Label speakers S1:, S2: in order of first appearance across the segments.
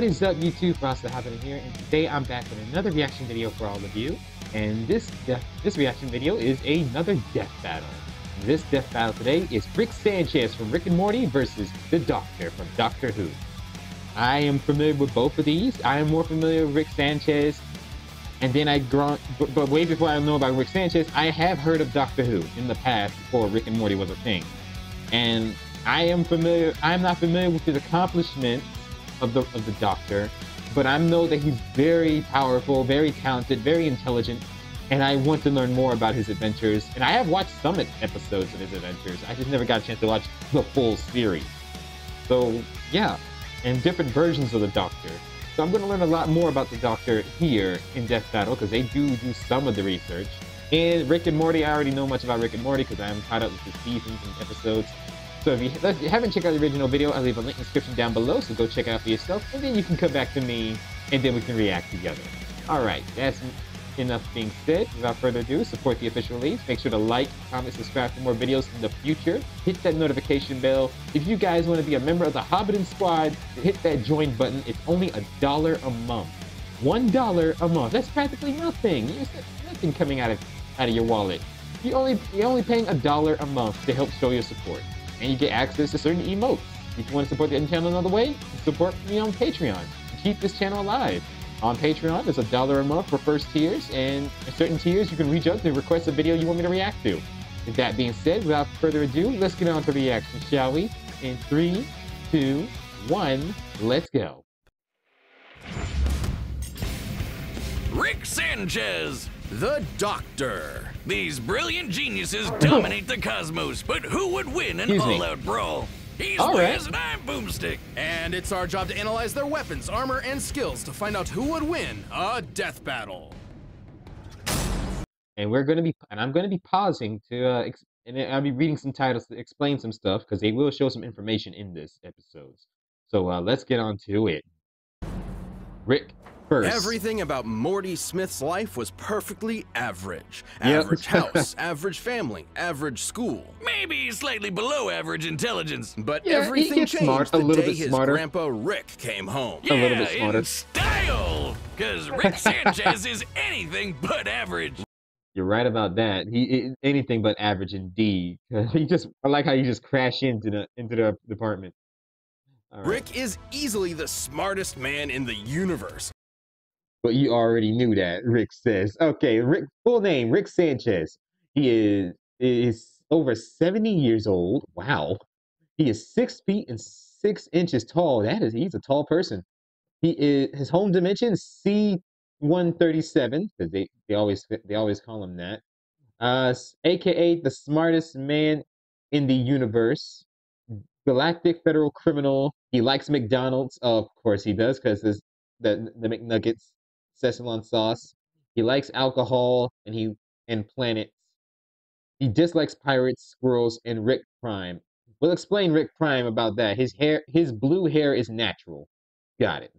S1: What is up, YouTube? Hobidon here, and today I'm back with another reaction video for all of you. And this reaction video is another death battle. This death battle today is Rick Sanchez from Rick and Morty versus the Doctor from Doctor Who. I am familiar with both of these. I am more familiar with Rick Sanchez, and then but way before I know about Rick Sanchez, I have heard of Doctor Who in the past before Rick and Morty was a thing. And I'm not familiar with his accomplishments of the Doctor, but I know that he's very powerful, very talented, very intelligent, and I want to learn more about his adventures. And I have watched some episodes of his adventures. I just never got a chance to watch the full series. So yeah, and different versions of the Doctor. So I'm going to learn a lot more about the Doctor here in Death Battle, because they do some of the research. And Rick and Morty, I already know much about Rick and Morty because I'm caught up with the seasons and episodes. So if you haven't checked out the original video, I'll leave a link in the description down below, so go check it out for yourself, and then you can come back to me, and then we can react together. Alright, that's enough being said. Without further ado, support the official release. Make sure to like, comment, subscribe for more videos in the future. Hit that notification bell. If you guys want to be a member of the Hobidon Squad, hit that join button. It's only $1 a month. $1 a month. That's practically nothing. There's nothing coming out of your wallet. You're only paying $1 a month to help show your support. And you get access to certain emotes. If you want to support the channel another way, support me on Patreon to keep this channel alive. On Patreon, it's $1 a month for first tiers, and in certain tiers, you can reach out to request a video you want me to react to. With that being said, without further ado, let's get on to the reaction, shall we? In 3, 2, 1, let's go.
S2: Rick Sanchez, the Doctor. These brilliant geniuses dominate the cosmos, but who would win an all-out brawl? He's Liz and I'm Boomstick. And it's our job to analyze their weapons, armor, and skills to find out who would win a death battle.
S1: And I'm gonna be pausing to, and I'll be reading some titles to explain some stuff, because they will show some information in this episode. So let's get on to it. Rick. First.
S2: Everything about Morty Smith's life was perfectly average. Average house, average family, average school. Maybe slightly below average intelligence. But everything changed the day his grandpa Rick came home. Yeah, a little bit smarter. In style! Because Rick Sanchez is anything but average.
S1: You're right about that. He is anything but average indeed. I like how you just crash into the department.
S2: Right. Rick is easily the smartest man in the universe.
S1: But you already knew that, Rick says. Okay, full name, Rick Sanchez. He is over 70 years old. Wow. He is 6 feet and 6 inches tall. He's a tall person. His home dimension is C137, because they always call him that. AKA the smartest man in the universe. Galactic federal criminal. He likes McDonald's. Of course he does, because the McNuggets. Szechuan sauce. He likes alcohol and planets. He dislikes pirates, squirrels, and Rick Prime. We'll explain Rick Prime about that. His blue hair is natural. Got it.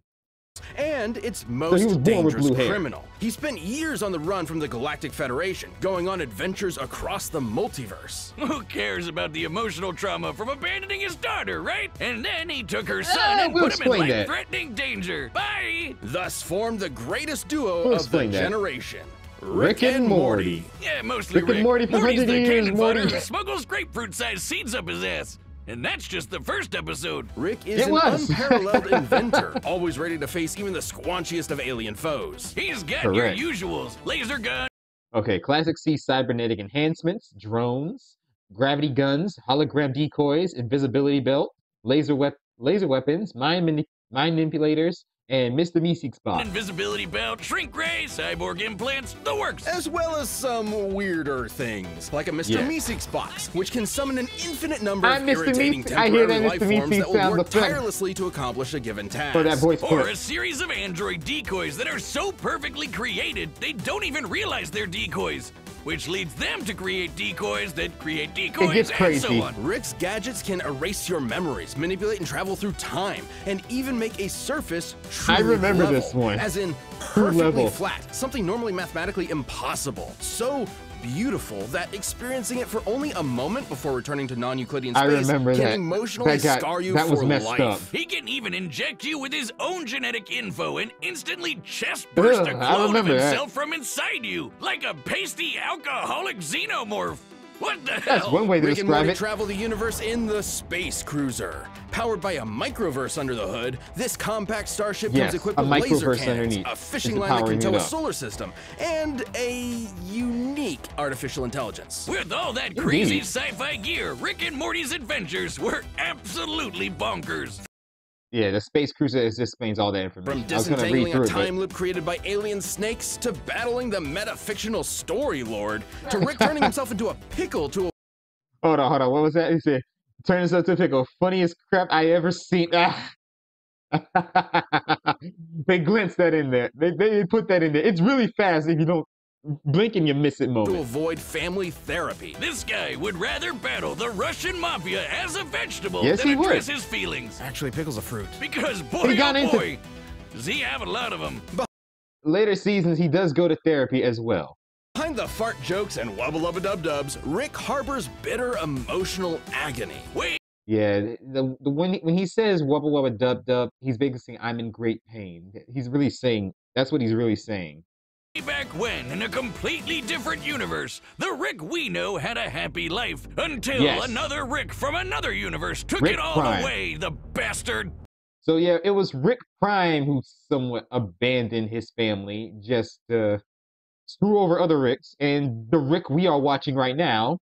S2: And it's most dangerous criminal. He spent years on the run from the Galactic Federation, going on adventures across the multiverse. Who cares about the emotional trauma from abandoning his daughter, right? And then he took her son and put him in life-threatening danger. Bye! Thus formed the greatest duo of the generation. Rick and Morty. Yeah, mostly Rick. Morty's the cannon fodder who smuggles grapefruit-sized seeds up his ass. And that's just the first episode. Rick is an unparalleled inventor, always ready to face even the squanchiest of alien foes. He's got your usuals: laser gun.
S1: Okay, classic C cybernetic enhancements, drones, gravity guns, hologram decoys, invisibility belt, laser weapons, mind manipulators, and Mr. Meeseeks box.
S2: Invisibility belt, shrink ray, cyborg implants, the works. As well as some weirder things, like a Mr. Meeseeks box, which can summon an infinite number of irritating temporary life forms that will work tirelessly to accomplish a given task. Or a series of android decoys that are so perfectly created, they don't even realize they're decoys. Which leads them to create decoys that create decoys, and so on. Rick's gadgets can erase your memories, manipulate and travel through time, and even make a surface truly
S1: this one.
S2: As in perfectly flat, something normally mathematically impossible. So beautiful that experiencing it for only a moment before returning to non-Euclidean space
S1: I remember
S2: can
S1: that.
S2: emotionally scar you for life.
S1: Up.
S2: He can even inject you with his own genetic info and instantly chest burst a clone of himself from inside you, like a pasty alcoholic xenomorph. What the hell?
S1: That's one way to
S2: Rick and
S1: describe
S2: Morty
S1: it.
S2: travel the universe in the Space Cruiser. Powered by a microverse under the hood, this compact starship comes equipped with laser cannons, a fishing line that can tow a solar system, and a unique artificial intelligence. With all that crazy sci-fi gear, Rick and Morty's adventures were absolutely bonkers.
S1: Yeah, the Space Cruiser explains all that information.
S2: From disentangling a time loop created by alien snakes, to battling the meta-fictional story lord, to Rick turning himself into a pickle to a...
S1: Hold on. What was that? He said, turn himself to a pickle. Funniest crap I ever seen. They glimpsed that in there. They put that in there. It's really fast if you don't blink and you miss it moment.
S2: To avoid family therapy. This guy would rather battle the Russian mafia as a vegetable than address his feelings. Actually, pickle's a fruit. Because boy, oh boy, does he have a lot of them.
S1: Later seasons, he does go to therapy as well.
S2: Behind the fart jokes and wubba-lubba-dub-dubs, Rick harbors bitter emotional agony.
S1: Yeah, when he says wubba wubba dub dub, he's basically saying I'm in great pain. He's really saying that's what he's really saying.
S2: Back when, in a completely different universe, the Rick we know had a happy life until another Rick from another universe took it all away, the bastard.
S1: So yeah, it was Rick Prime who somewhat abandoned his family just to screw over other Ricks, and the Rick we are watching right now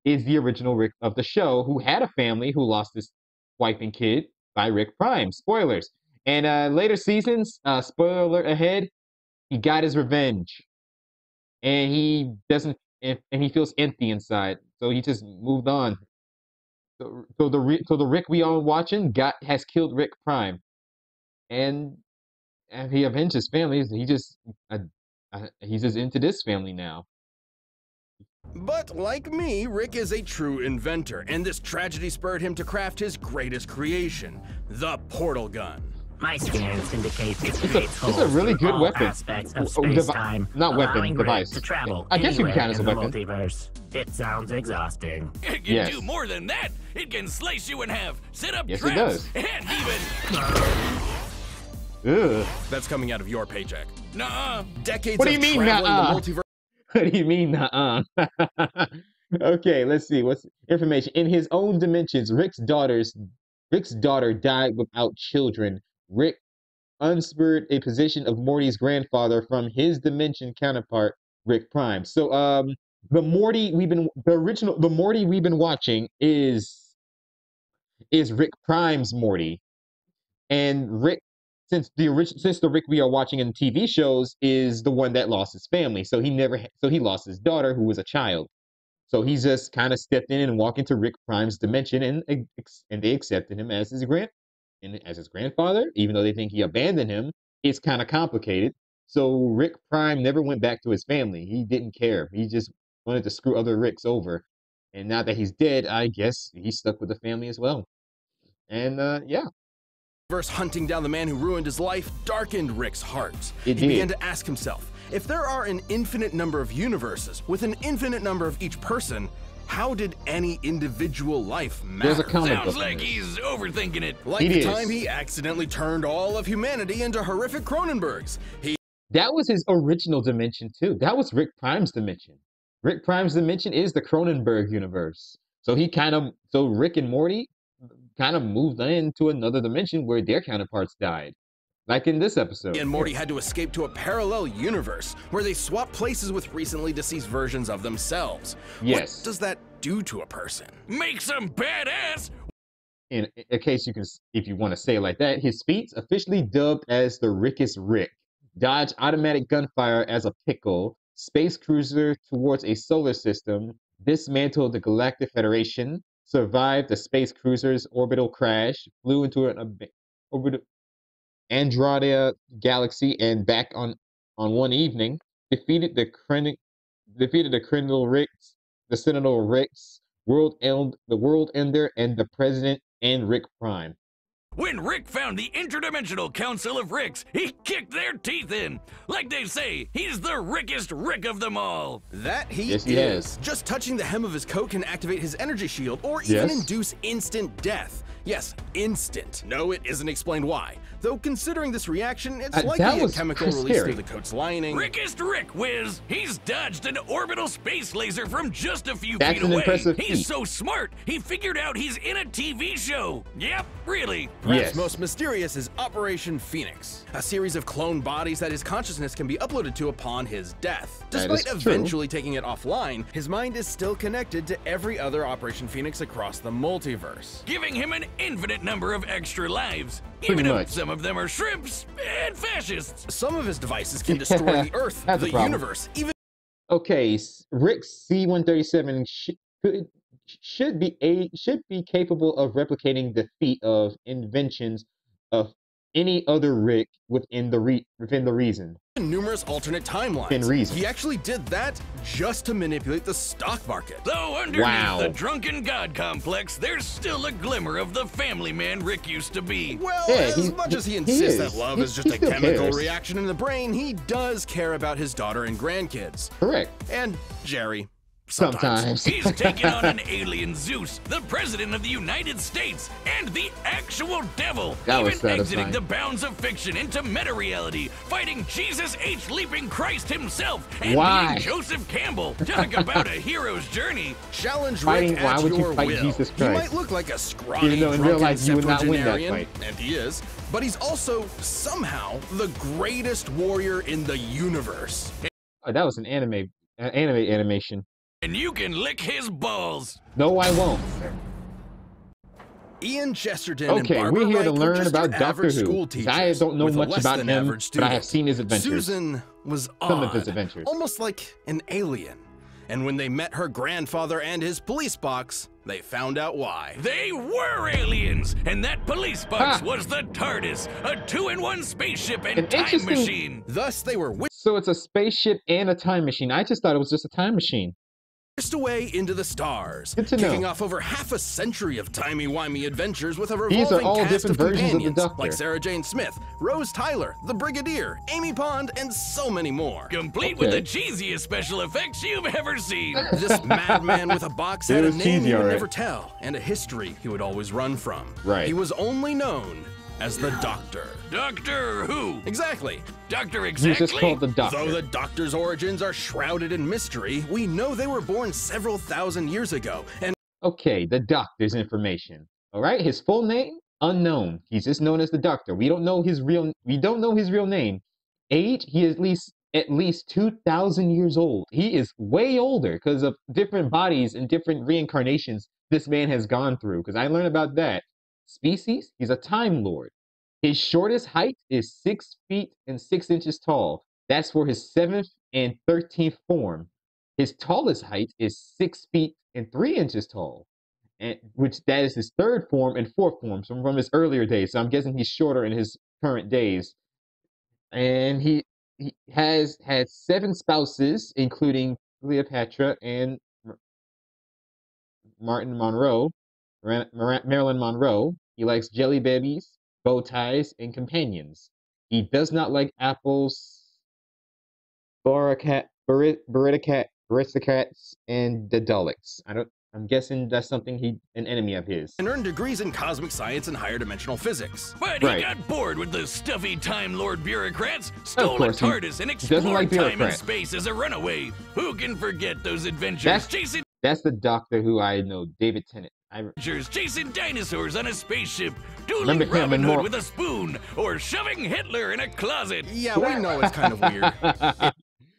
S1: is the original Rick of the show, who had a family, who lost his wife and kid by Rick Prime. Spoilers. And later seasons, spoiler ahead, he got his revenge, and he doesn't, and he feels empty inside, so he just moved on. So the Rick we are watching has killed Rick Prime, and he avenged his family. He's just into this family now.
S2: But like me, Rick is a true inventor, and this tragedy spurred him to craft his greatest creation, the portal gun.
S3: My scans indicate it creates holes
S1: a really good
S3: all
S1: weapon.
S3: Aspects of space-time,
S1: not weapon, device.
S3: To travel
S1: I guess you can count as a weapon.
S3: Multiverse. It sounds exhausting.
S2: It can do more than that. It can slice you in half, set up traps,
S1: it does.
S2: And
S1: even...
S2: That's coming out of your paycheck. Nuh-uh. Decades
S1: what do you mean,
S2: traveling the multiverse.
S1: What do you mean, nuh-uh? Okay, let's see. What's information? In his own dimensions, Rick's daughter died without children. Rick unspurred a position of Morty's grandfather from his dimension counterpart, Rick Prime. So, the Morty we've been watching is Rick Prime's Morty, and Rick, since the Rick we are watching in TV shows is the one that lost his family, so he lost his daughter, who was a child. So he just kind of stepped in and walked into Rick Prime's dimension, and they accepted him as his grandfather, even though they think he abandoned him. It's kind of complicated. So Rick Prime never went back to his family. He didn't care. He just wanted to screw other Ricks over. And now that he's dead, I guess he's stuck with the family as well. And yeah.
S2: Verse hunting down the man who ruined his life darkened Rick's heart. He began to ask himself, if there are an infinite number of universes with an infinite number of each person, how did any individual life matter?
S1: There's a comic book.
S2: Sounds like he's overthinking it. Like the time he accidentally turned all of humanity into horrific Cronenbergs.
S1: That was his original dimension too. That was Rick Prime's dimension. Rick Prime's dimension is the Cronenberg universe. So Rick and Morty kind of moved into another dimension where their counterparts died. Like in this episode.
S2: And Morty had to escape to a parallel universe where they swap places with recently deceased versions of themselves.
S1: Yes.
S2: What does that do to a person? Makes them badass!
S1: In case if you want to say it like that, his feats, officially dubbed as the Rickest Rick, dodge automatic gunfire as a pickle, space cruiser towards a solar system, dismantled the Galactic Federation, survived the space cruiser's orbital crash, flew into an orbital Andromeda galaxy and back on one evening, defeated the Crindle Ricks, the Sentinel Ricks, the World Ender, and the President and Rick Prime.
S2: When Rick found the Interdimensional Council of Ricks, he kicked their teeth in. Like they say, he's the Rickest Rick of them all. That he is. Just touching the hem of his coat can activate his energy shield or even induce instant death. Yes, instant. No, it isn't explained why. Though considering this reaction, it's likely a chemical released through the coat's lining. Rickest Rick whiz! He's dodged an orbital space laser from just a few feet away. He's so smart, he figured out he's in a TV show. Yep, really. Perhaps most mysterious is Operation Phoenix, a series of clone bodies that his consciousness can be uploaded to upon his death. Despite eventually taking it offline, his mind is still connected to every other Operation Phoenix across the multiverse, giving him an infinite number of extra lives. Even if some of them are shrimps and fascists. Some of his devices can destroy the Earth, the universe, even...
S1: Okay, Rick C-137 should be capable of replicating the feat of inventions of any other Rick within the reason.
S2: Numerous alternate timelines. He actually did that just to manipulate the stock market. Though underneath the drunken god complex, there's still a glimmer of the family man Rick used to be. Well, as much as he insists that love is just a chemical reaction in the brain, he does care about his daughter and grandkids.
S1: Correct.
S2: And Jerry.
S1: Sometimes.
S2: He's taken on an alien Zeus, the president of the United States, and the actual devil. Even exiting the bounds of fiction into meta-reality, fighting Jesus H. Leaping Christ himself, and being Joseph Campbell. Talk about a hero's journey. Challenge Rick at your will. Jesus Christ? He might look like a scrawny, drunken septuagenarian, and he is, but he's also, somehow, the greatest warrior in the universe.
S1: Oh, that was an animation.
S2: And you can lick his balls.
S1: No, I won't.
S2: Ian Chesterton and Barbara
S1: we're here to
S2: Wright
S1: learn about Doctor
S2: Who.
S1: I don't know much about him, but I have seen his adventures.
S2: Susan was
S1: some of his adventures.
S2: Almost like an alien. And when they met her grandfather and his police box, they found out why. They were aliens, and that police box was the TARDIS, a 2-in-1 spaceship and time machine. Thus, they were
S1: so it's a spaceship and a time machine. I just thought it was just a time machine.
S2: Away into the stars, kicking off over half a century of timey-wimey adventures with a revolving cast of companions like Sarah Jane Smith, Rose Tyler, the Brigadier, Amy Pond, and so many more. Complete with the cheesiest special effects you've ever seen. This madman with a box had a name he would never tell, and a history he would always run from. He was only known as the Doctor. Doctor Who? Exactly. Doctor Exactly?
S1: He's just called the Doctor.
S2: Though the Doctor's origins are shrouded in mystery, we know they were born several thousand years ago, and...
S1: Okay, the Doctor's information. Alright, his full name? Unknown. He's just known as the Doctor. We don't know his real name. Age? He is at least 2,000 years old. He is way older because of different bodies and different reincarnations this man has gone through, because I learned about that. Species? He's a Time Lord. His shortest height is 6 feet and 6 inches tall. That's for his 7th and 13th form. His tallest height is 6 feet and 3 inches tall, and that is his 3rd form and 4th form, so from his earlier days. So I'm guessing he's shorter in his current days. And he has had 7 spouses, including Cleopatra and Marilyn Monroe. He likes jelly babies, bow ties, and companions. He does not like apples, baristocrats, and the Daleks. I'm guessing that's something an enemy of his.
S2: And earned degrees in cosmic science and higher dimensional physics. But he got bored with the stuffy Time Lord bureaucrats, stole a TARDIS, and explored time and space as a runaway. Who can forget those adventures chasing...
S1: That's the Doctor who I know, David Tennant.
S2: Chasing dinosaurs on a spaceship, dueling Robin Hood with a spoon, or shoving Hitler in a closet. Yeah, we know it's kind of weird.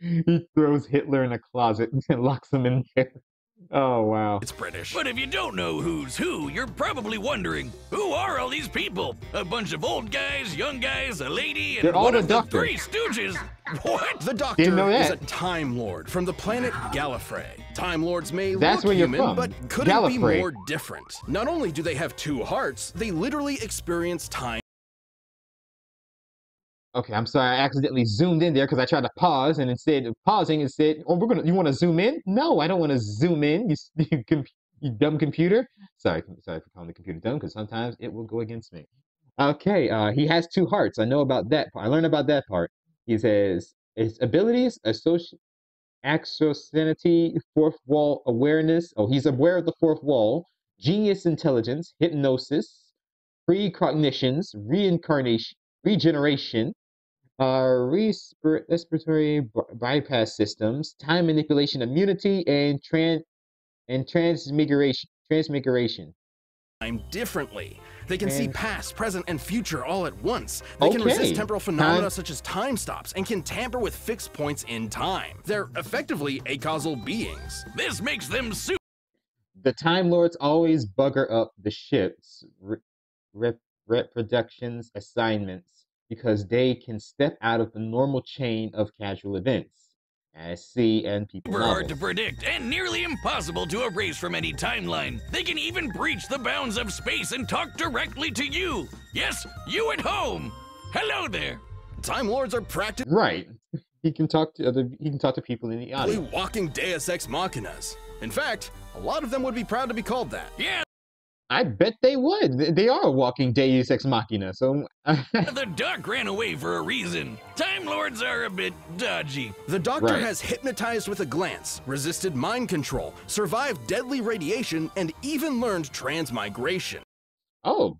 S1: He throws Hitler in a closet and locks him in there. Oh, wow.
S2: It's British. But if you don't know who's who, you're probably wondering, who are all these people? A bunch of old guys, young guys, a lady, and one of the Three Stooges. What? The Doctor is a Time Lord from the planet Gallifrey. Time Lords may look human, but couldn't be more different. Not only do they have 2 hearts, they literally experience time.
S1: Okay, I'm sorry, I accidentally zoomed in there because I tried to pause, and instead of pausing, it said, "Oh, you want to zoom in?" No, I don't want to zoom in. You dumb computer. Sorry for calling the computer dumb, because sometimes it will go against me. Okay, he has two hearts. I know about that. I learned about that part. He says his abilities, axosanity, fourth wall awareness. Oh, he's aware of the fourth wall. Genius intelligence, hypnosis, precognitions, reincarnation, regeneration, respiratory bypass systems, time manipulation, immunity, and transmigration. Transmigration.
S2: Time differently. They can see past, present, and future all at once. They can resist temporal phenomena such as time stops and can tamper with fixed points in time. They're effectively acausal beings. This makes them super.
S1: The Time Lords always bugger up the ship's reproductions assignments because they can step out of the normal chain of casual events, as see and people
S2: Super hard to predict and nearly impossible to erase from any timeline. They can even breach the bounds of space and talk directly to you. Yes, you at home. Hello there. Time Lords are practically
S1: right. He can talk to people in the audience.
S2: Walking Deus Ex Machinas. In fact, a lot of them would be proud to be called that. Yeah.
S1: I bet they would. They are a walking Deus Ex Machina, so...
S2: The Doc ran away for a reason. Time Lords are a bit dodgy. The Doctor has hypnotized with a glance, resisted mind control, survived deadly radiation, and even learned transmigration.
S1: Oh,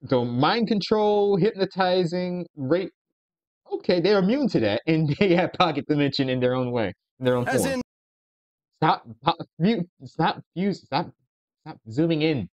S1: so mind control, hypnotizing, okay, they're immune to that, and they have pocket dimension in their own way, in their own form. Stop zooming in.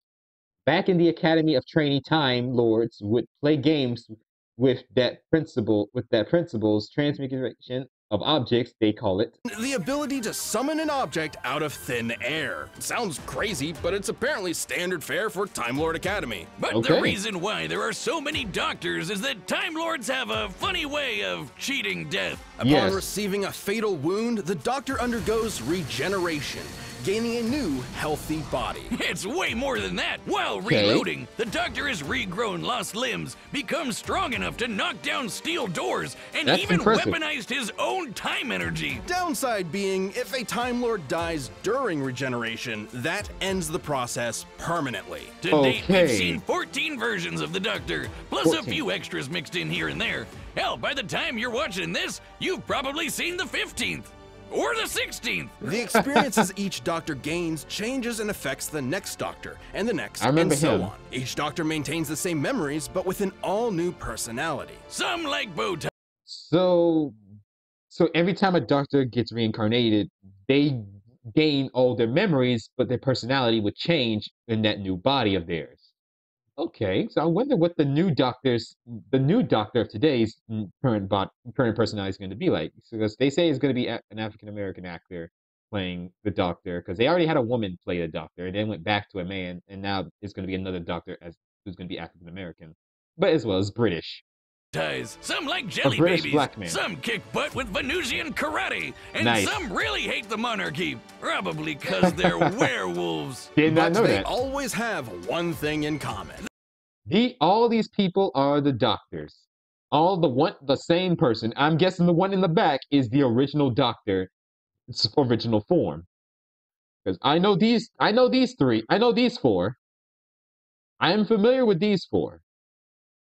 S1: Back in the Academy of Trainee, Time Lords would play games with that principle's transmigration of objects, they call it. The ability to summon an object out of thin air. Sounds crazy, but it's apparently standard fare for Time Lord Academy. But the reason why there are so many doctors is that Time Lords have a funny way of cheating death. Upon receiving a fatal wound, the Doctor undergoes regeneration, gaining a new, healthy body. It's way more than that. While reloading, the Doctor has regrown lost limbs, become strong enough to knock down steel doors, and even weaponized his own time energy. Downside being, if a Time Lord dies during regeneration, that ends the process permanently. To date, we've seen 14 versions of the Doctor, plus a few extras mixed in here and there. Hell, by the time you're watching this, you've probably seen the 15th. Or the 16th. The experiences each Doctor gains changes and affects the next Doctor, and the next, and so on. Each Doctor maintains the same memories, but with an all-new personality. Some like bow tie. So every time a Doctor gets reincarnated, they gain all their memories, but their personality would change in that new body of theirs. Okay, so I wonder what the new Doctor of today's current personality is going to be like. Because they say it's going to be an African-American actor playing the Doctor, because they already had a woman play the Doctor, and then went back to a man, and now it's going to be another Doctor who's going to be African-American, but as well as British. Some like jelly babies, some kick butt with Venusian karate, and some really hate the monarchy, probably because they're werewolves. Did not know that. They always have one thing in common. All these people are the Doctors. The same person. I'm guessing the one in the back is the original Doctor, its original form. Because I know these three. I know these four. I am familiar with these four.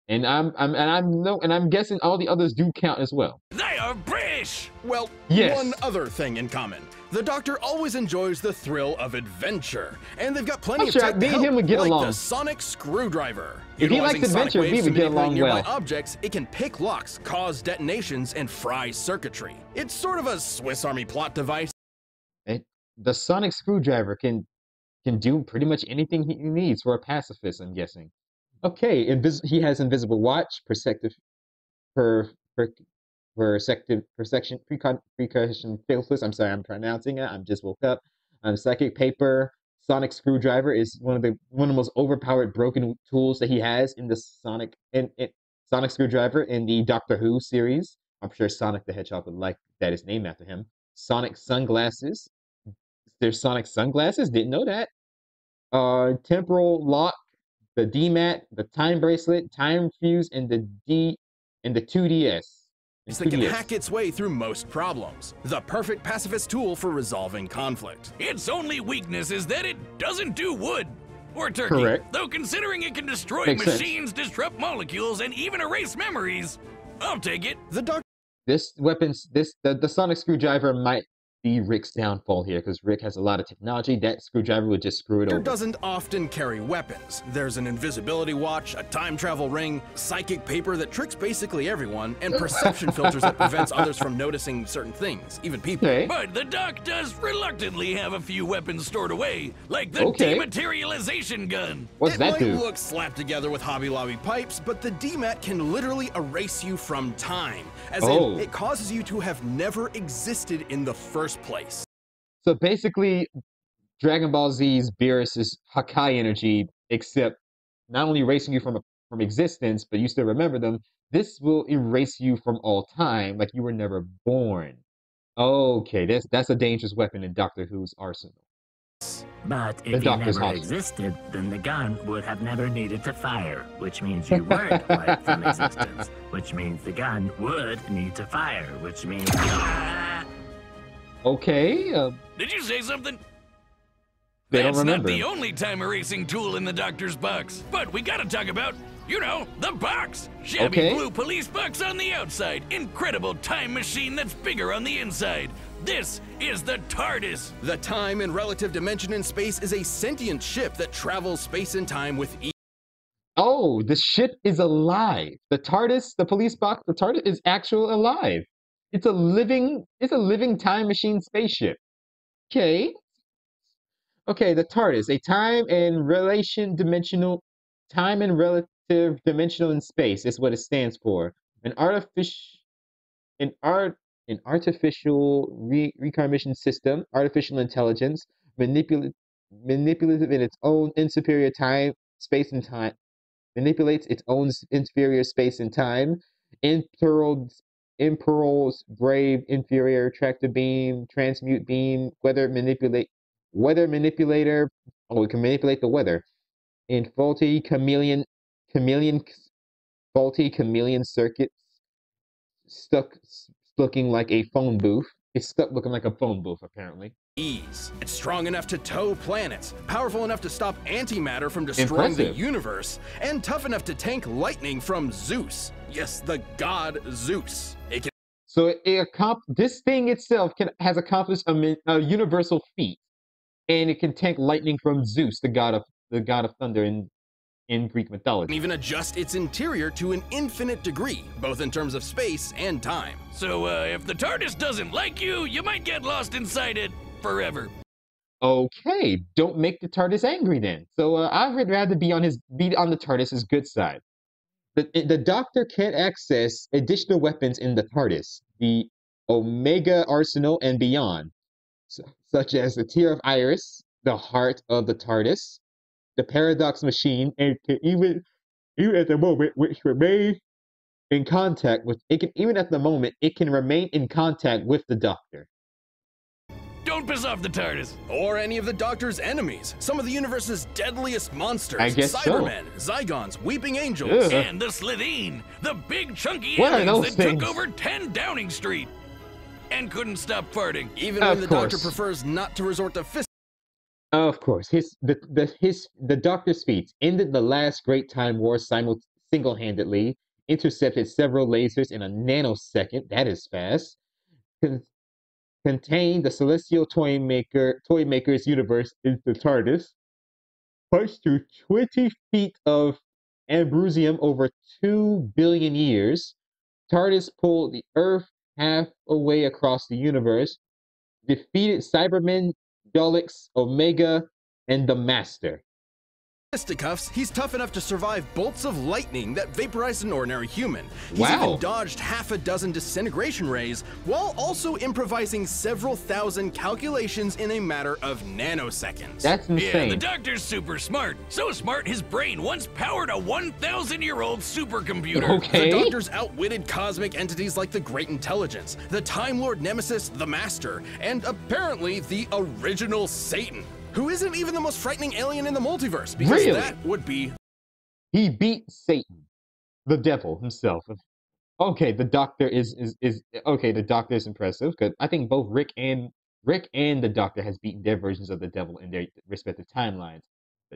S1: And I'm guessing all the others do count as well. They are British! Well, one other thing in common. The Doctor always enjoys the thrill of adventure, and they've got plenty of tech to help, like the sonic screwdriver. If he likes adventure, we would get along well.
S2: Objects, it can pick locks, cause detonations, and fry circuitry. It's sort of a Swiss Army plot device.
S1: The sonic screwdriver can do pretty much anything he needs for a pacifist, I'm guessing. Okay, he has invisible watch, perception precaution filters. I'm sorry, I'm pronouncing it. I just woke up. Psychic paper. Sonic screwdriver is one of the most overpowered broken tools that he has in the Sonic screwdriver in the Doctor Who series. I'm sure Sonic the Hedgehog would like that is named after him. Sonic sunglasses. There's Sonic sunglasses. Didn't know that. Temporal lock. The DMAT, the time bracelet, time fuse, and the 2DS.
S2: That can hack its way through most problems. The perfect pacifist tool for resolving conflict. Its only weakness is that it doesn't do wood. or turkey.
S1: Correct.
S2: Though considering it can destroy
S1: Makes
S2: machines, disrupt molecules, and even erase memories, I'll take it.
S1: This weapons, the sonic screwdriver might be Rick's downfall here, because Rick has a lot of technology. That screwdriver would just screw it over.
S2: Doesn't often carry weapons. There's an invisibility watch, a time travel ring, psychic paper that tricks basically everyone, and perception filters that prevents others from noticing certain things, even people.
S1: Okay.
S2: But the Doc does reluctantly have a few weapons stored away, like the dematerialization gun.
S1: What's that do?
S2: It might look slapped together with Hobby Lobby pipes, but the DMAT can literally erase you from time, as in it causes you to have never existed in the first place.
S1: So basically, Dragon Ball Z's Beerus is Hakai energy, except not only erasing you from existence, but you still remember them. This will erase you from all time, like you were never born. Okay, that's a dangerous weapon in Doctor Who's arsenal.
S3: But if you never existed, then the gun would have never needed to fire, which means you weren't wiped from existence, which means the gun would need to fire, which means...
S1: Okay.
S2: Did you say something?
S1: That's
S2: not the only time erasing tool in the Doctor's box, but we gotta talk about, you know, the box. Shabby blue police box on the outside. Incredible time machine that's bigger on the inside. This is the TARDIS. The time and relative dimension in space is a sentient ship that travels space and time with each.
S1: Oh, the ship is alive. The TARDIS, the police box, the TARDIS is actually alive. It's a living time machine spaceship. Okay. Okay, the TARDIS, a time and relative dimensional in space is what it stands for. An artificial recognition system, artificial intelligence, manipulative in its own inferior time, space and time, manipulates its own inferior space and time, imperils brave inferior tractor beam, transmute beam, weather manipulator. Oh, we can manipulate the weather. In faulty chameleon circuits, stuck looking like a phone booth. It's stuck looking like a phone booth, apparently.
S2: It's strong enough to tow planets, powerful enough to stop antimatter from destroying the universe, and tough enough to tank lightning from Zeus. Yes, the god Zeus.
S1: So this thing itself has accomplished a universal feat, and it can tank lightning from Zeus, the god of thunder in Greek mythology.
S2: And even adjust its interior to an infinite degree, both in terms of space and time. So if the TARDIS doesn't like you, you might get lost inside it forever.
S1: Okay, don't make the TARDIS angry then. So I would rather be on the TARDIS's good side. The Doctor can access additional weapons in the TARDIS, the Omega Arsenal and beyond, such as the Tear of Iris, the heart of the TARDIS, the Paradox Machine, and can even at the moment, which remain in contact with it can remain in contact with the Doctor.
S2: Don't piss off the TARDIS. Or any of the Doctor's enemies. Some of the universe's deadliest monsters.
S1: I guess
S2: Cybermen, Zygons, Weeping Angels, and the Slitheen. The big chunky aliens that took over 10 Downing Street. And couldn't stop farting. Even when the Doctor prefers not to resort to fist.
S1: Of course. The Doctor's feats ended the last Great Time War single-handedly, intercepted several lasers in a nanosecond. That is fast. Contained the celestial toy maker's universe into the TARDIS, punched through 20 feet of Ambrosium over 2 billion years. TARDIS pulled the Earth half away across the universe, defeated Cybermen, Daleks, Omega, and the Master.
S2: Fisticuffs, he's tough enough to survive bolts of lightning that vaporize an ordinary human. He's even dodged half a dozen disintegration rays, while also improvising several thousand calculations in a matter of nanoseconds.
S1: That's insane.
S2: Yeah, the Doctor's super smart. So smart, his brain once powered a 1,000-year-old supercomputer.
S1: Okay.
S2: The Doctor's outwitted cosmic entities like the Great Intelligence, the Time Lord Nemesis, the Master, and apparently the original Satan, who isn't even the most frightening alien in the multiverse, because that would be...
S1: He beat Satan, the devil himself. Okay, the Doctor is okay, the Doctor is impressive, because I think both Rick and the Doctor has beaten their versions of the devil in their respective timelines.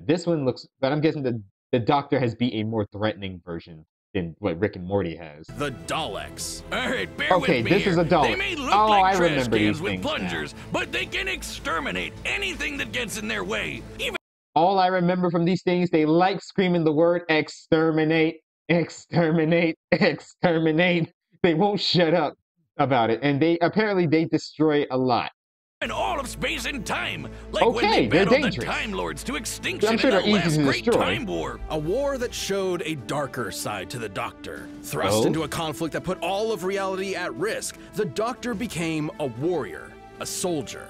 S1: This one looks, but I'm guessing the Doctor has be a more threatening version than what Rick and Morty has.
S2: The Daleks.
S4: All right, bear with me
S1: this
S4: here.
S1: is a Dalek.
S4: They may look like
S1: I
S4: trash
S1: remember
S4: cans
S1: these
S4: with
S1: things
S4: plungers, but they can exterminate anything that gets in their way. Even
S1: all I remember from these things, they like screaming the word exterminate, exterminate, exterminate. They won't shut up about it, and they apparently destroy a lot.
S4: in all of space and time, like when they battled the Time Lords to extinction in the last Great Time War.
S2: A war that showed a darker side to the Doctor. Thrust into a conflict that put all of reality at risk, the Doctor became a warrior, a soldier,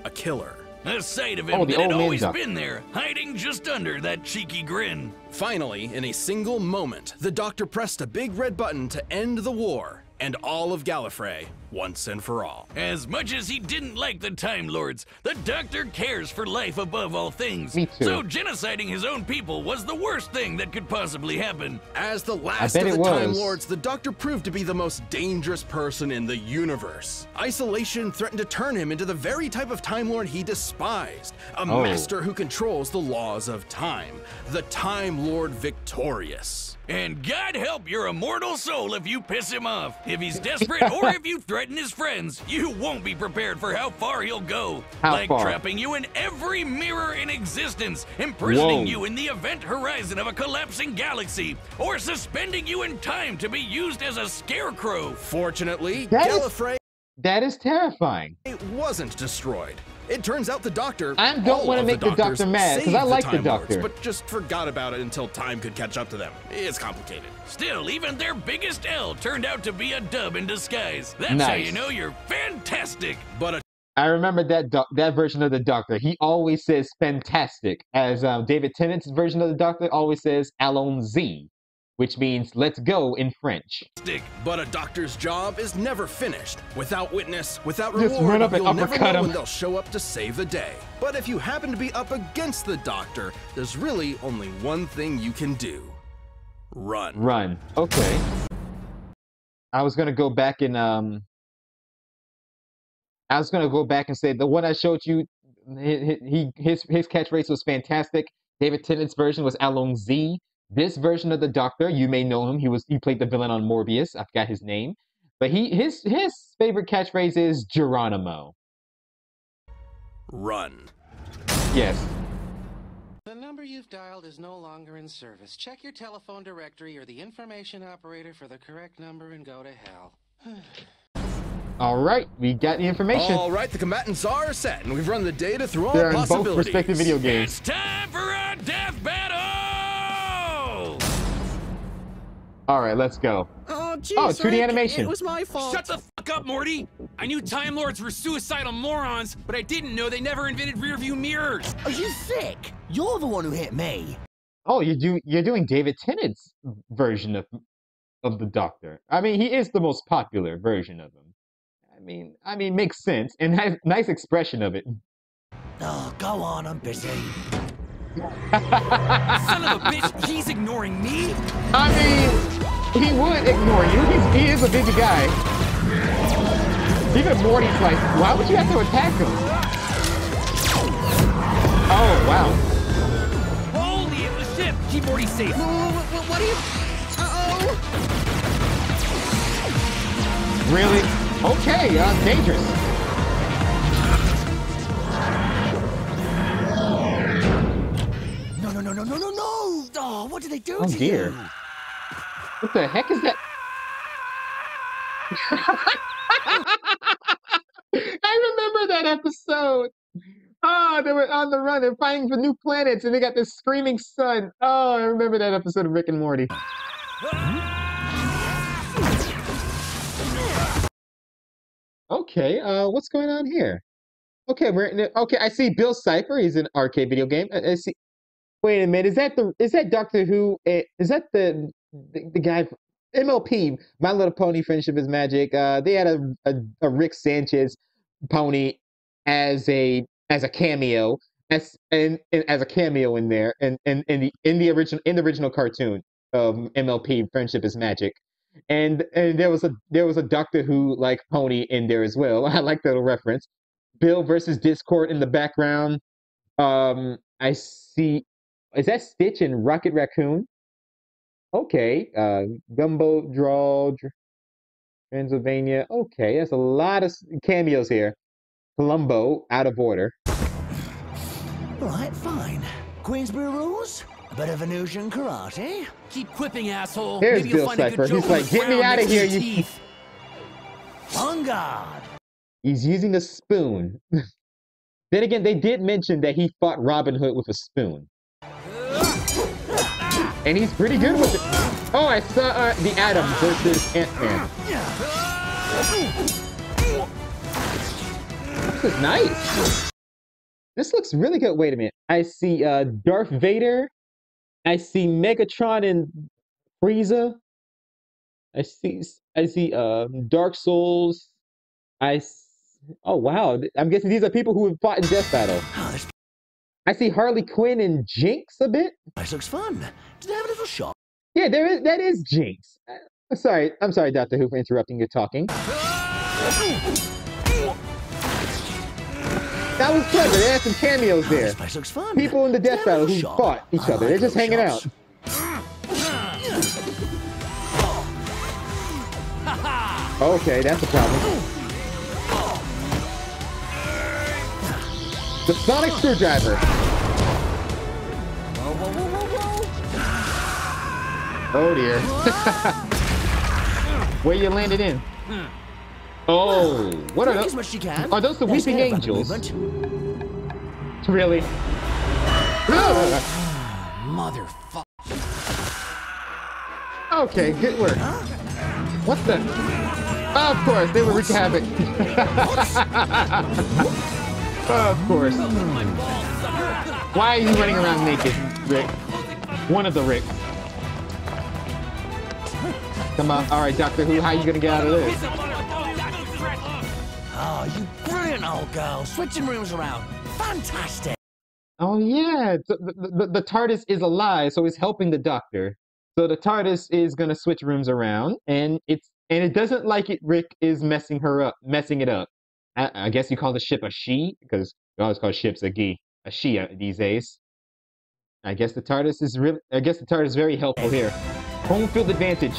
S2: a killer.
S4: A sight of him that had always been there, hiding just under that cheeky grin.
S2: Finally, in a single moment, the Doctor pressed a big red button to end the war, and all of Gallifrey, once and for all.
S4: As much as he didn't like the Time Lords, the Doctor cares for life above all things.
S1: Me too.
S4: So genociding his own people was the worst thing that could possibly happen.
S2: As the last of the Time Lords, the Doctor proved to be the most dangerous person in the universe. Isolation threatened to turn him into the very type of Time Lord he despised, a master who controls the laws of time, the Time Lord victorious.
S4: And God help your immortal soul if you piss him off. If he's desperate or if you threaten his friends, you won't be prepared for how far he'll go. Like trapping you in every mirror in existence, imprisoning you in the event horizon of a collapsing galaxy, or suspending you in time to be used as a scarecrow.
S2: Fortunately, Gallifrey...
S1: That is terrifying.
S2: It wasn't destroyed. It turns out the Doctor...
S1: I don't want to make the Doctor mad, because I like the Doctor.
S2: But just forgot about it until time could catch up to them. It's complicated.
S4: Still, even their biggest L turned out to be a dub in disguise. That's how you know you're fantastic.
S2: But
S1: I remember that version of the Doctor. He always says fantastic, as David Tennant's version of the Doctor always says allons-y, which means let's go in French.
S2: But a Doctor's job is never finished. Without witness, without
S1: reward,
S2: just run up and you'll never know when they'll show up to save the day. But if you happen to be up against the Doctor, there's really only one thing you can do. Run.
S1: Run. Okay. I was gonna go back and say the one I showed you. His catchphrase was fantastic. David Tennant's version was allons-y. This version of the Doctor, you may know him. He played the villain on Morbius. I forgot his name, but his favorite catchphrase is Geronimo.
S2: Run.
S1: Yes.
S5: The number you've dialed is no longer in service. Check your telephone directory or the information operator for the correct number and go to hell.
S1: All right, we got the information.
S2: All right, the combatants are set, and we've run the data through all
S1: They're
S2: possibilities.
S1: in both respective video games.
S4: It's time for a death battle!
S1: All right, let's go.
S6: Oh, geez,
S1: 2D animation.
S6: It was my fault.
S7: Shut the fuck up, Morty! I knew Time Lords were suicidal morons, but I didn't know they never invented rearview mirrors!
S6: Are you sick? You're the one who hit me.
S1: Oh, you're doing David Tennant's version of the Doctor. I mean, he is the most popular version of him. I mean, makes sense and has nice expression of it.
S6: Oh, go on, I'm busy.
S7: Son of a bitch, he's ignoring me?
S1: I mean, he would ignore you. He is a busy guy. Even Morty's like, why would you have to attack him? Oh, wow.
S7: Holy, it was him! Keep Morty safe.
S6: What are you... Uh-oh.
S1: Really? Okay, dangerous.
S6: No. Oh, what did they do to you?
S1: Dear. What the heck is that? I remember that episode. Oh, they were on the run and fighting for new planets, and they got this screaming sun. Oh, I remember that episode of Rick and Morty. Okay, what's going on here? Okay, okay. I see Bill Cipher. He's an arcade video game. I see. Wait a minute. Is that Doctor Who? Is that the guy from MLP? My Little Pony: Friendship is Magic. They had a Rick Sanchez pony as a cameo as a cameo in there and in the original cartoon of MLP: Friendship is Magic. And there was a Doctor Who like pony in there as well. I like that little reference. Bill versus Discord in the background. I see Is that Stitch and Rocket Raccoon? Okay. Gumbo Draw, Transylvania. Okay, that's a lot of cameos here. Columbo, out of order.
S6: Right, fine. Queensbury rules? A bit of Venusian karate?
S7: Keep quipping, asshole.
S1: There's
S7: Maybe
S1: Bill
S7: you'll find a
S1: Cipher.
S7: good joke
S1: He's like, get me out of here, you.
S6: On guard.
S1: He's using a spoon. Then again, they did mention that he fought Robin Hood with a spoon. And he's pretty good with it. Oh, I saw the Atom versus Ant-Man. This is nice. This looks really good. Wait a minute. I see Darth Vader. I see Megatron and Frieza. I see Dark Souls. Oh wow. I'm guessing these are people who have fought in Death Battle. I see Harley Quinn and Jinx a bit.
S6: This looks fun. Did they have a little shot?
S1: Yeah, that is Jinx. I'm sorry, Dr. Who, for interrupting your talking. That was clever. They had some cameos there.
S6: This place looks fun.
S1: People in the Death Battle who fought each other. They're just hanging out. Okay, that's a problem. The Sonic Screwdriver. Oh dear. Where you landed in? Oh, what are those? Are those the Weeping Angels? Really?
S7: Motherfucker.
S1: Okay, good work. What the? Of course, they were wreaking havoc. Of course. Why are you running around naked, Rick? One of the Ricks. Come on. All right, Doctor Who, how are you going to get out of this?
S6: Oh, you brilliant old girl. Switching rooms around. Fantastic.
S1: Oh, yeah. The TARDIS is alive, so it's helping the Doctor. So the TARDIS is going to switch rooms around, and it doesn't like it. Rick is messing it up. I guess you call the ship a she, because we always call ships a she these days. I guess the TARDIS is very helpful here. Home field advantage.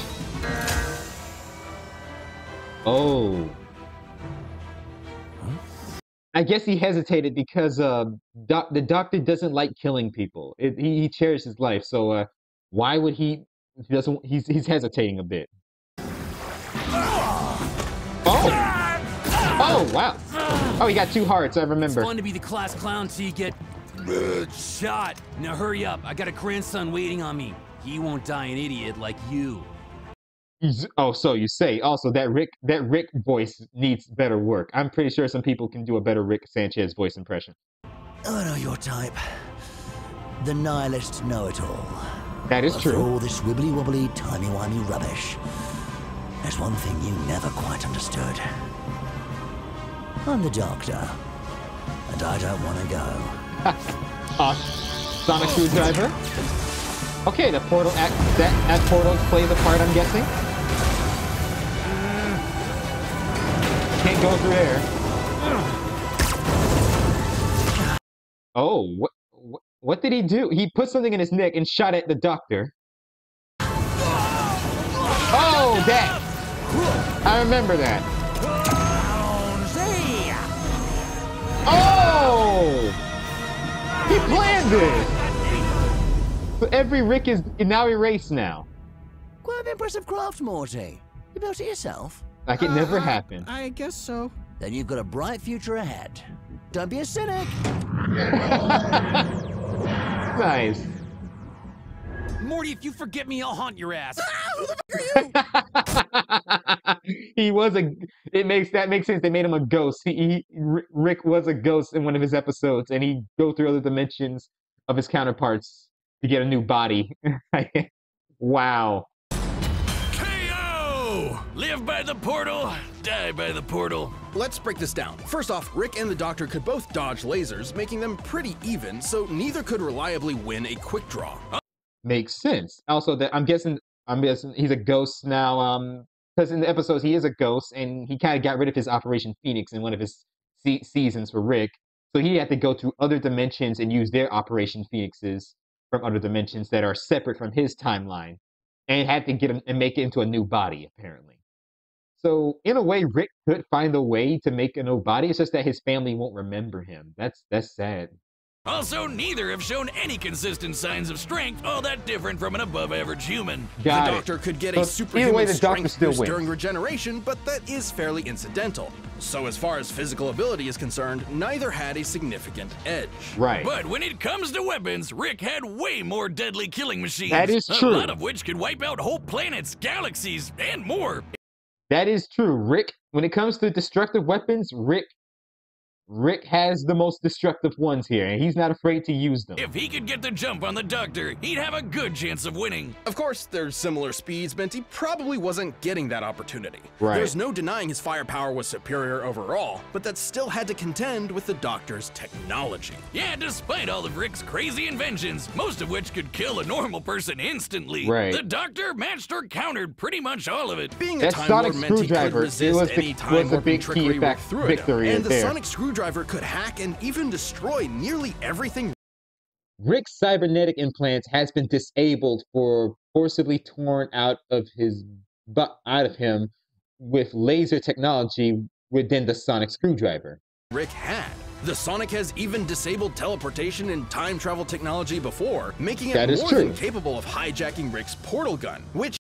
S1: Oh. I guess he hesitated because the Doctor doesn't like killing people. He cherishes his life, so why would he? He's hesitating a bit. Oh. Oh, wow. Oh, he got 2 hearts, I remember.
S7: It's fun to be the class clown till you get shot. Now hurry up. I got a grandson waiting on me. He won't die an idiot like you.
S1: Oh, so you say. Also, that Rick voice needs better work. I'm pretty sure some people can do a better Rick Sanchez voice impression.
S6: I know your type. The nihilist know-it-all.
S1: That is true.
S6: For all this wibbly-wobbly, timey-wimey rubbish, there's one thing you never quite understood. I'm the Doctor, and I don't want to go.
S1: Sonic Screwdriver. Okay, the portal that portal plays a part, I'm guessing. Can't go through there. Oh, what did he do? He put something in his neck and shot at the Doctor. Oh, that! I remember that. Oh! He planned this! So every Rick is now erased now.
S6: Quite an impressive craft, Morty. You built it yourself?
S1: Like it never happened.
S8: I guess so.
S6: Then you've got a bright future ahead. Don't be a cynic.
S1: Nice.
S7: Morty, if you forget me, I'll haunt your ass.
S8: Who the fuck are you?
S1: That makes sense. They made him a ghost. Rick was a ghost in one of his episodes, and he'd go through other dimensions of his counterparts to get a new body. Wow.
S4: KO! Live by the portal, die by the portal.
S2: Let's break this down. First off, Rick and the Doctor could both dodge lasers, making them pretty even, so neither could reliably win a quick draw.
S1: Makes sense. Also, that I'm guessing he's a ghost now. Because in the episodes he is a ghost, and he kind of got rid of his Operation Phoenix in one of his seasons for Rick. So he had to go through other dimensions and use their Operation Phoenixes from other dimensions that are separate from his timeline, and had to get him and make it into a new body, apparently. So in a way, Rick could find a way to make a new body. It's just that his family won't remember him. That's sad.
S4: Also, neither have shown any consistent signs of strength all that different from an above-average human.
S2: The Doctor could get a superhuman strength boost during regeneration, but that is fairly incidental. So as far as physical ability is concerned, neither had a significant edge.
S1: Right.
S4: But when it comes to weapons, Rick had way more deadly killing machines.
S1: That is true.
S4: A lot of which could wipe out whole planets, galaxies, and more.
S1: That is true. Rick, when it comes to destructive weapons, Rick has the most destructive ones here, and he's not afraid to use them.
S4: If he could get the jump on the Doctor, he'd have a good chance of winning.
S2: Of course, there's similar speeds meant he probably wasn't getting that opportunity.
S1: Right.
S2: There's no denying his firepower was superior overall, but that still had to contend with the Doctor's technology.
S4: Yeah, despite all of Rick's crazy inventions, most of which could kill a normal person instantly,
S1: right,
S4: the Doctor matched or countered pretty much all of it.
S2: Being a Time Lord meant he could resist any Time Warping trickery Rick threw at him, and the Sonic Screwdriver could hack and even destroy nearly everything.
S1: Rick's cybernetic implants has been disabled for forcibly torn out of him with laser technology within the Sonic Screwdriver.
S2: Rick had. The Sonic has even disabled teleportation and time travel technology before, making it more than capable of hijacking Rick's portal gun, which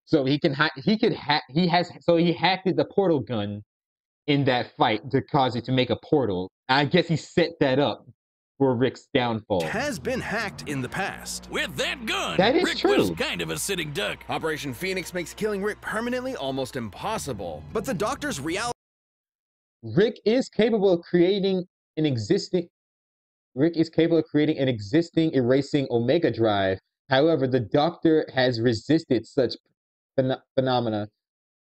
S1: so he hacked the portal gun in that fight to cause it to make a portal. I guess he set that up for Rick's downfall.
S2: Has been hacked in the past.
S4: With that gun,
S1: that is
S4: Rick
S1: true.
S4: was kind of a sitting duck.
S2: Operation Phoenix makes killing Rick permanently almost impossible, but the Doctor's reality.
S1: Rick is capable of creating an existing erasing Omega Drive. However, the Doctor has resisted such phenomena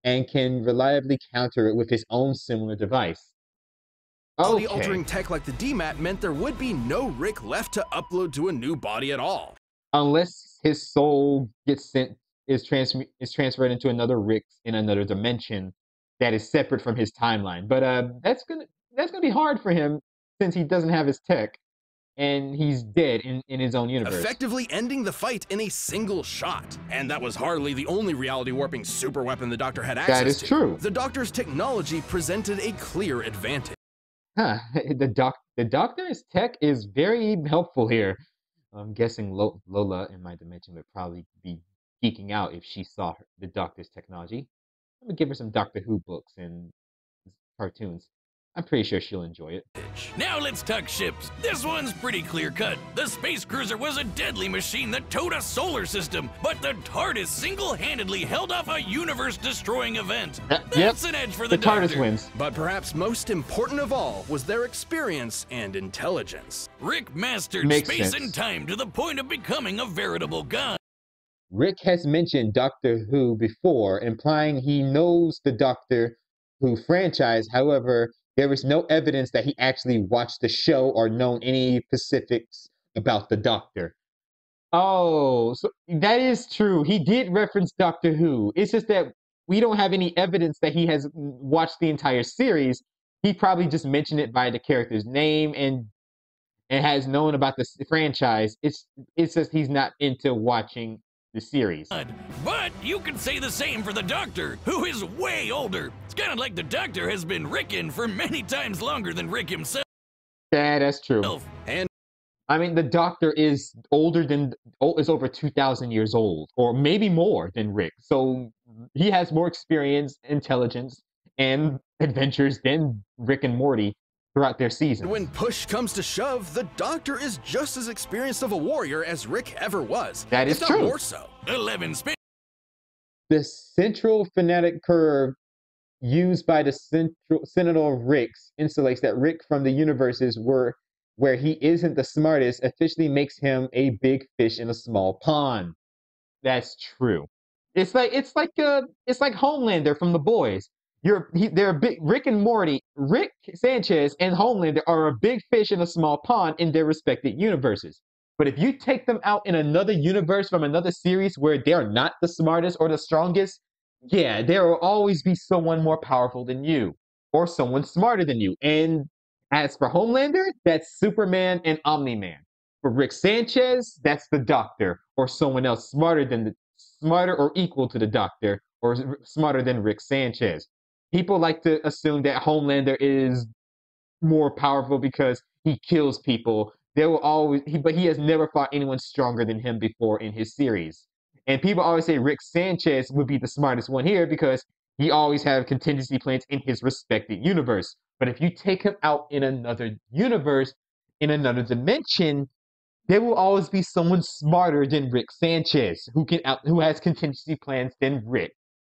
S1: and can reliably counter it with his own similar device.
S2: Okay. Altering tech like the DMAT meant there would be no Rick left to upload to a new body at all.
S1: Unless his soul is transferred into another Rick in another dimension that is separate from his timeline. But that's gonna be hard for him since he doesn't have his tech and he's dead in his own universe.
S2: Effectively ending the fight in a single shot. And that was hardly the only reality warping super weapon the Doctor had access to.
S1: That is true.
S2: The Doctor's technology presented a clear advantage.
S1: The Doctor's tech is very helpful here. I'm guessing Lola in my dimension would probably be geeking out if she saw the Doctor's technology. I'm gonna give her some Doctor Who books and cartoons. I'm pretty sure she'll enjoy it.
S4: Now let's talk ships. This one's pretty clear-cut. The space cruiser was a deadly machine that towed a solar system, but the TARDIS single-handedly held off a universe-destroying event. That's an edge for the Doctor.
S1: TARDIS wins.
S2: But perhaps most important of all was their experience and intelligence.
S4: Rick mastered space and time to the point of becoming a veritable god.
S1: Rick has mentioned Doctor Who before, implying he knows the Doctor Who franchise. However, there is no evidence that he actually watched the show or known any specifics about the Doctor. Oh, so that is true. He did reference Doctor Who. It's just that we don't have any evidence that he has watched the entire series. He probably just mentioned it by the character's name and has known about the franchise. It's just he's not into watching the series.
S4: But you can say the same for the Doctor, who is way older. It's kind of like the Doctor has been Rickin' for many times longer than Rick himself.
S1: Yeah, that's true.
S2: And
S1: I mean, the Doctor is is over 2,000 years old, or maybe more than Rick. So he has more experience, intelligence, and adventures than Rick and Morty throughout their season.
S2: When push comes to shove, the Doctor is just as experienced of a warrior as Rick ever was.
S1: That is true.
S2: If not more so.
S4: 11 spin.
S1: The central phonetic curve used by the Sentinel Ricks insulates that Rick from the universes where he isn't the smartest officially makes him a big fish in a small pond. That's true. It's like Homelander from The Boys. They're big. Rick and Morty, Rick Sanchez and Homelander are a big fish in a small pond in their respective universes. But if you take them out in another universe from another series where they're not the smartest or the strongest, yeah, there will always be someone more powerful than you or someone smarter than you. And as for Homelander, that's Superman and Omni-Man. For Rick Sanchez, that's the Doctor, or someone else smarter or equal to the Doctor, or smarter than Rick Sanchez. People like to assume that Homelander is more powerful because he kills people. But he has never fought anyone stronger than him before in his series. And people always say Rick Sanchez would be the smartest one here because he always have contingency plans in his respected universe. But if you take him out in another universe, in another dimension, there will always be someone smarter than Rick Sanchez who has contingency plans than Rick.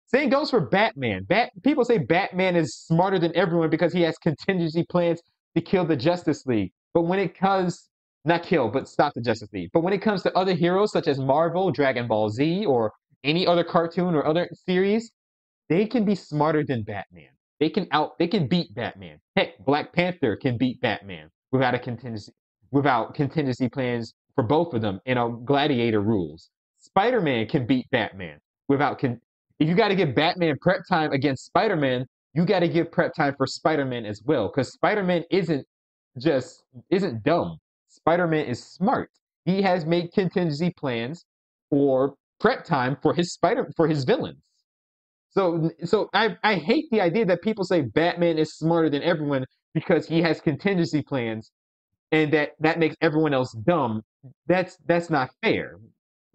S1: Same goes for Batman. People say Batman is smarter than everyone because he has contingency plans to kill the Justice League. But when it comes, not kill, but stop the Justice League. But when it comes to other heroes such as Marvel, Dragon Ball Z, or any other cartoon or other series, they can be smarter than Batman. They can beat Batman. Heck, Black Panther can beat Batman without contingency plans for both of them in a gladiator rules. Spider-Man can beat Batman if you got to give Batman prep time against Spider-Man, you got to give prep time for Spider-Man as well, because Spider-Man isn't dumb. Spider-Man is smart. He has made contingency plans or prep time for his villains. So I hate the idea that people say Batman is smarter than everyone because he has contingency plans and that makes everyone else dumb. That's not fair.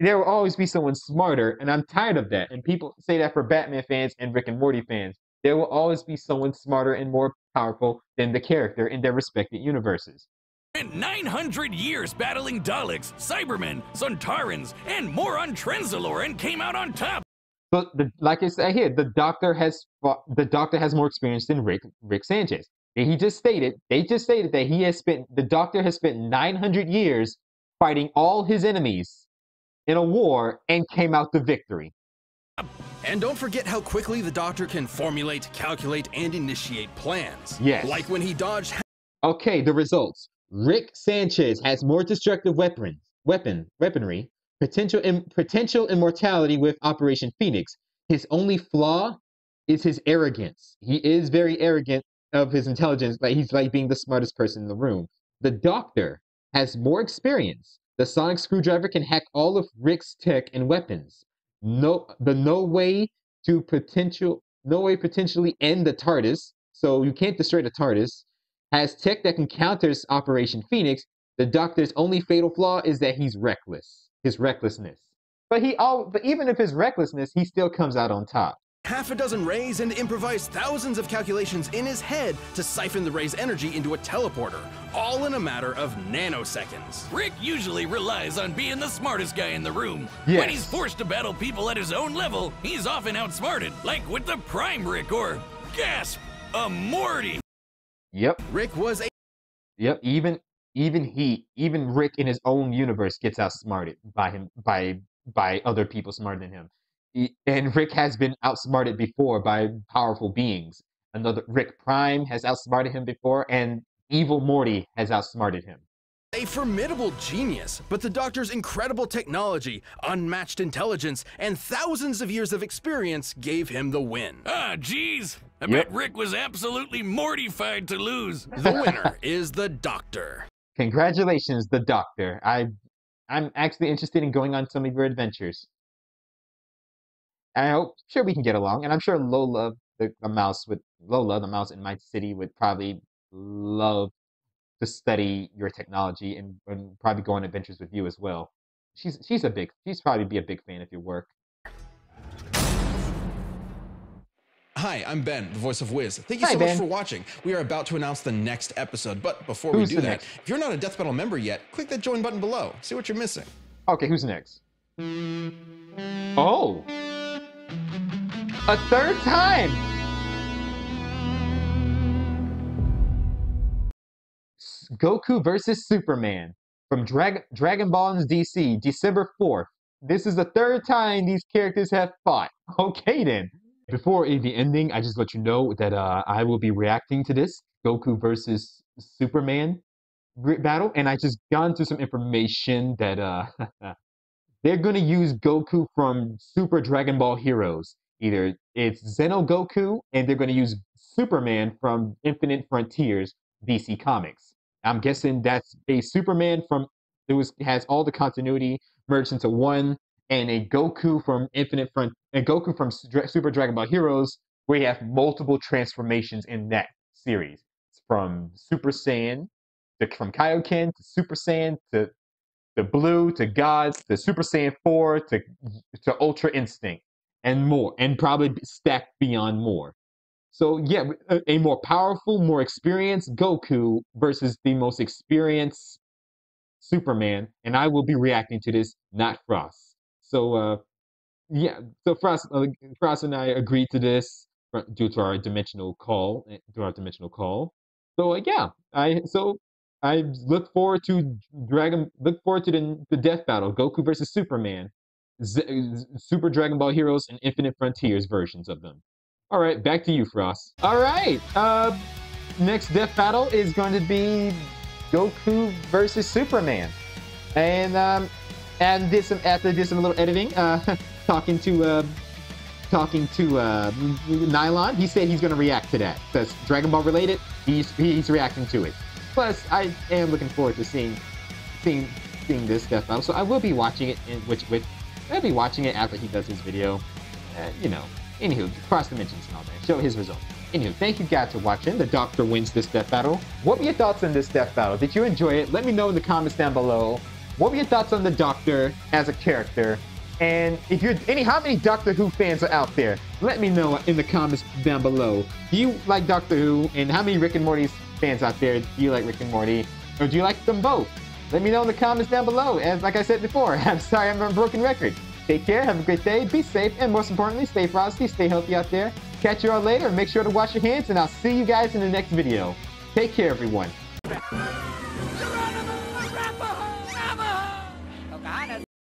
S1: There will always be someone smarter, and I'm tired of that. And people say that for Batman fans and Rick and Morty fans. There will always be someone smarter and more powerful than the character in their respective universes.
S4: And 900 years battling Daleks, Cybermen, Sontarans, and more on Trenzalore and came out on top.
S1: But like I said here, the Doctor has more experience than Rick Sanchez. And they just stated that the Doctor has spent 900 years fighting all his enemies in a war and came out the victory.
S2: And don't forget how quickly the Doctor can formulate, calculate, and initiate plans.
S1: Yes.
S2: Like when he dodged...
S1: Okay, the results. Rick Sanchez has more destructive weaponry, potential immortality with Operation Phoenix. His only flaw is his arrogance. He is very arrogant of his intelligence, like he's like being the smartest person in the room. The Doctor has more experience. The sonic screwdriver can hack all of Rick's tech and weapons. No way potentially end the TARDIS, so you can't destroy the TARDIS. Has tech that can counter Operation Phoenix. The Doctor's only fatal flaw is that he's reckless. His recklessness. But even if his recklessness, he still comes out on top.
S2: Half a dozen rays and improvise thousands of calculations in his head to siphon the ray's energy into a teleporter, all in a matter of nanoseconds.
S4: Rick usually relies on being the smartest guy in the room.
S1: Yes.
S4: When he's forced to battle people at his own level, he's often outsmarted, like with the Prime Rick or, gasp, a Morty.
S1: Yep.
S2: Rick was a...
S1: Yep, even Rick in his own universe gets outsmarted by other people smarter than him. And Rick has been outsmarted before by powerful beings. Another Rick Prime has outsmarted him before, and Evil Morty has outsmarted him.
S2: A formidable genius, but the Doctor's incredible technology, unmatched intelligence, and thousands of years of experience gave him the win.
S4: Ah, geez. I bet Rick was absolutely mortified to lose.
S2: The winner is the Doctor.
S1: Congratulations, the Doctor. I'm actually interested in going on some of your adventures. I'm sure we can get along, and I'm sure Lola, the mouse in my city, would probably love to study your technology and probably go on adventures with you as well. She's probably be a big fan of your work.
S2: Hi, I'm Ben, the voice of Wiz. Thank you so much for watching. We are about to announce the next episode, but before we do that, if you're not a Death Battle member yet, click that join button below. See what you're missing.
S1: Okay, who's next? Oh! A third time! Goku versus Superman from Dragon Ball DC, December 4th. This is the third time these characters have fought. Okay then. Before the ending, I just let you know that I will be reacting to this Goku versus Superman battle, and I just got into some information that they're going to use Goku from Super Dragon Ball Heroes. Either it's Xeno Goku, and they're going to use Superman from Infinite Frontiers DC Comics. I'm guessing that's a Superman from has all the continuity merged into one, and a Goku from Infinite Front and Goku from Super Dragon Ball Heroes, where you have multiple transformations in that series, from Super Saiyan, from Kaioken to Super Saiyan to Blue to God to Super Saiyan 4 to Ultra Instinct and more, and probably stacked beyond more. So yeah, a more powerful, more experienced Goku versus the most experienced Superman, and I will be reacting to this, not Frost. So yeah, so Frost and I agreed to this due to our dimensional call, So yeah, I look forward to the death battle, Goku versus Superman, Super Dragon Ball Heroes and Infinite Frontiers versions of them. All right, back to you, Frost. All right, next death battle is going to be Goku versus Superman, and after did some little editing, talking to Nylon, he said he's going to react to that. That's Dragon Ball related. He's reacting to it. Plus, I am looking forward to seeing this death battle. So I will be watching it. I'll be watching it after he does his video. You know. Anywho, cross dimensions and all that. Show his results. Anywho, thank you guys for watching. The Doctor wins this death battle. What were your thoughts on this death battle? Did you enjoy it? Let me know in the comments down below. What were your thoughts on the Doctor as a character? And if you're how many Doctor Who fans are out there? Let me know in the comments down below. Do you like Doctor Who? And how many Rick and Morty fans out there do you like Rick and Morty? Or do you like them both? Let me know in the comments down below. As like I said before, I'm sorry I'm a broken record. Take care, have a great day, be safe, and most importantly, stay frosty, stay healthy out there. Catch you all later. Make sure to wash your hands, and I'll see you guys in the next video. Take care, everyone.